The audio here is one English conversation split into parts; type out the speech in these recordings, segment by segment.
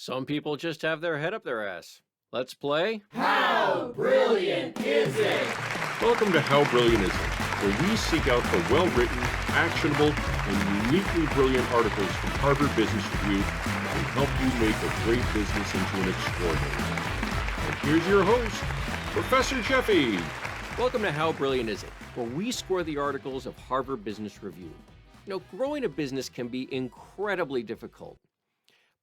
Some people just have their head up their ass. Let's play. How brilliant is it? Welcome to How Brilliant Is It, where we seek out the well-written, actionable, and uniquely brilliant articles from Harvard Business Review that can help you make a great business into an extraordinary one. And here's your host, Professor Jeffy. Welcome to How Brilliant Is It, where we score the articles of Harvard Business Review. Growing a business can be incredibly difficult.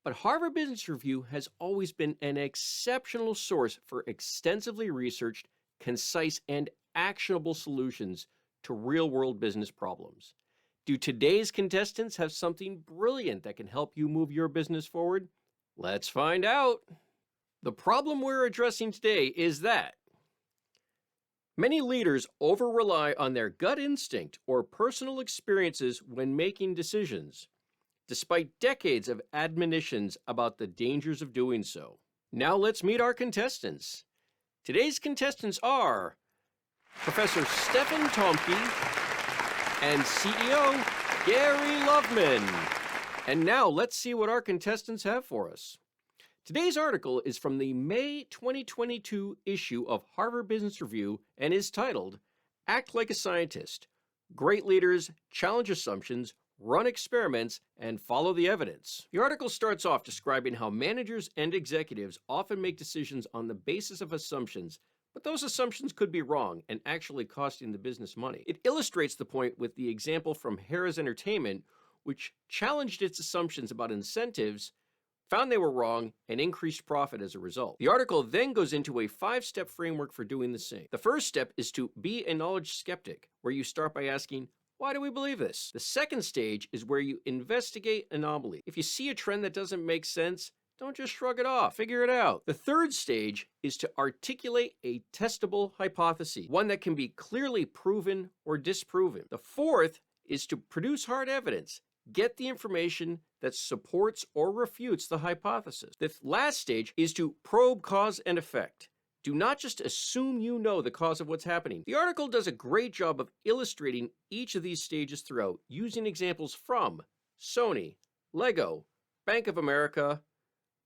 But Harvard Business Review has always been an exceptional source for extensively researched, concise, and actionable solutions to real-world business problems. Do today's contestants have something brilliant that can help you move your business forward? Let's find out. The problem we're addressing today is that many leaders over-rely on their gut instinct or personal experiences when making decisions, despite decades of admonitions about the dangers of doing so. Now let's meet our contestants. Today's contestants are Professor Stefan Tomke and CEO Gary Loveman. And now let's see what our contestants have for us. Today's article is from the May 2022 issue of Harvard Business Review and is titled, Act Like a Scientist. Great Leaders Challenge Assumptions, Run Experiments, and Follow the Evidence. The article starts off describing how managers and executives often make decisions on the basis of assumptions, but those assumptions could be wrong and actually costing the business money. It illustrates the point with the example from Harrah's Entertainment, which challenged its assumptions about incentives, found they were wrong, and increased profit as a result. The article then goes into a 5-step framework for doing the same. The first step is to be a knowledge skeptic, where you start by asking, why do we believe this? The second stage is where you investigate anomalies. If you see a trend that doesn't make sense, don't just shrug it off, figure it out. The third stage is to articulate a testable hypothesis, one that can be clearly proven or disproven. The fourth is to produce hard evidence, get the information that supports or refutes the hypothesis. The last stage is to probe cause and effect. Do not just assume you know the cause of what's happening. The article does a great job of illustrating each of these stages throughout, using examples from Sony, Lego, Bank of America,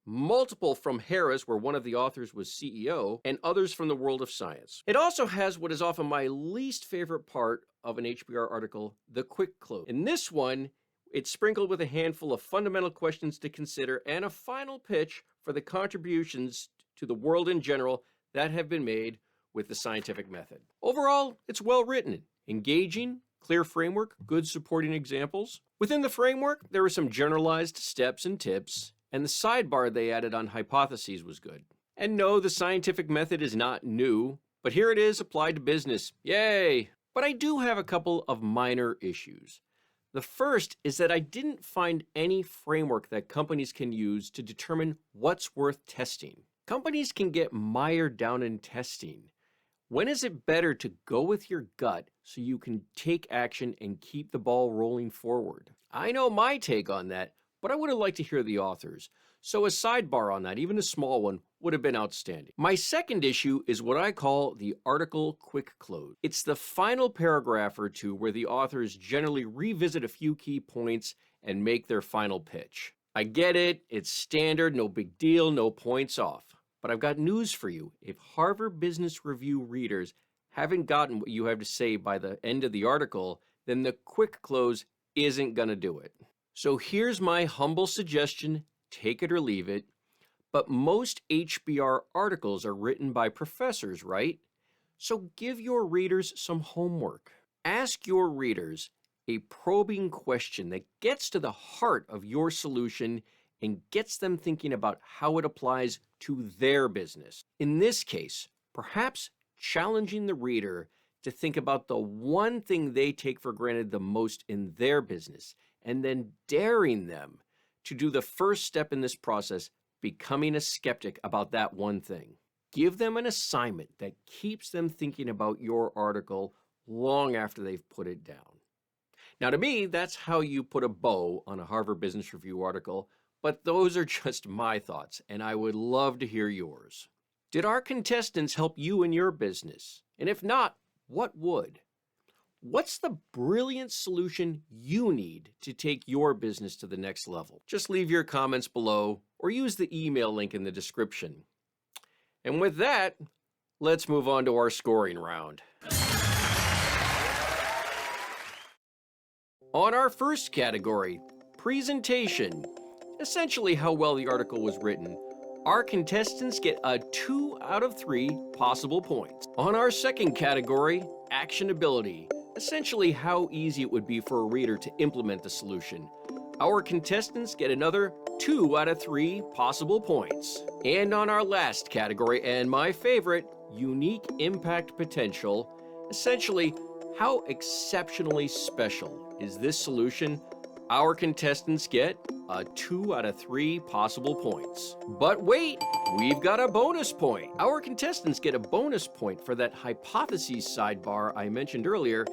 multiple from Harrah's, where one of the authors was CEO, and others from the world of science. It also has what is often my least favorite part of an HBR article, the quick close. In this one, it's sprinkled with a handful of fundamental questions to consider and a final pitch for the contributions to the world in general that have been made with the scientific method. Overall, it's well written, engaging, clear framework, good supporting examples. Within the framework, there are some generalized steps and tips, and the sidebar they added on hypotheses was good. And no, the scientific method is not new, but here it is applied to business. Yay! But I do have a couple of minor issues. The first is that I didn't find any framework that companies can use to determine what's worth testing. Companies can get mired down in testing. When is it better to go with your gut so you can take action and keep the ball rolling forward? I know my take on that, but I would have liked to hear the authors. So a sidebar on that, even a small one, would have been outstanding. My second issue is what I call the article quick close. It's the final paragraph or two where the authors generally revisit a few key points and make their final pitch. I get it, it's standard, no big deal, no points off. But I've got news for you. If Harvard Business Review readers haven't gotten what you have to say by the end of the article, then the quick close isn't going to do it. So here's my humble suggestion, take it or leave it. But most HBR articles are written by professors, right? So give your readers some homework. Ask your readers a probing question that gets to the heart of your solution and gets them thinking about how it applies to their business. In this case, perhaps challenging the reader to think about the one thing they take for granted the most in their business, and then daring them to do the first step in this process, becoming a skeptic about that one thing. Give them an assignment that keeps them thinking about your article long after they've put it down. Now, to me, that's how you put a bow on a Harvard Business Review article, but those are just my thoughts, and I would love to hear yours. Did our contestants help you in your business? And if not, what would? What's the brilliant solution you need to take your business to the next level? Just leave your comments below or use the email link in the description. And with that, let's move on to our scoring round. On our first category, presentation, essentially how well the article was written, our contestants get a 2 out of 3 possible points. On our second category, actionability, essentially how easy it would be for a reader to implement the solution, our contestants get another 2 out of 3 possible points. And on our last category, and my favorite, unique impact potential, essentially how exceptionally special is this solution, our contestants get a 2 out of 3 possible points. But wait, we've got a bonus point. Our contestants get a bonus point for that hypotheses sidebar I mentioned earlier,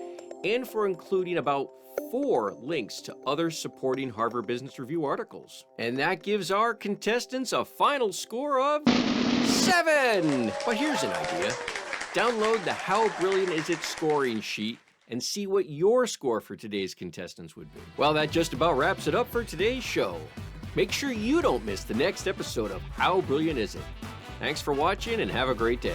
and for including about 4 links to other supporting Harvard Business Review articles. And that gives our contestants a final score of 7. But here's an idea. Download the How Brilliant Is It scoring sheet and see what your score for today's contestants would be. Well, that just about wraps it up for today's show. Make sure you don't miss the next episode of How Brilliant Is It? Thanks for watching and have a great day.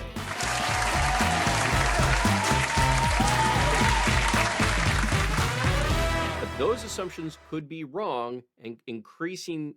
But those assumptions could be wrong and increasing...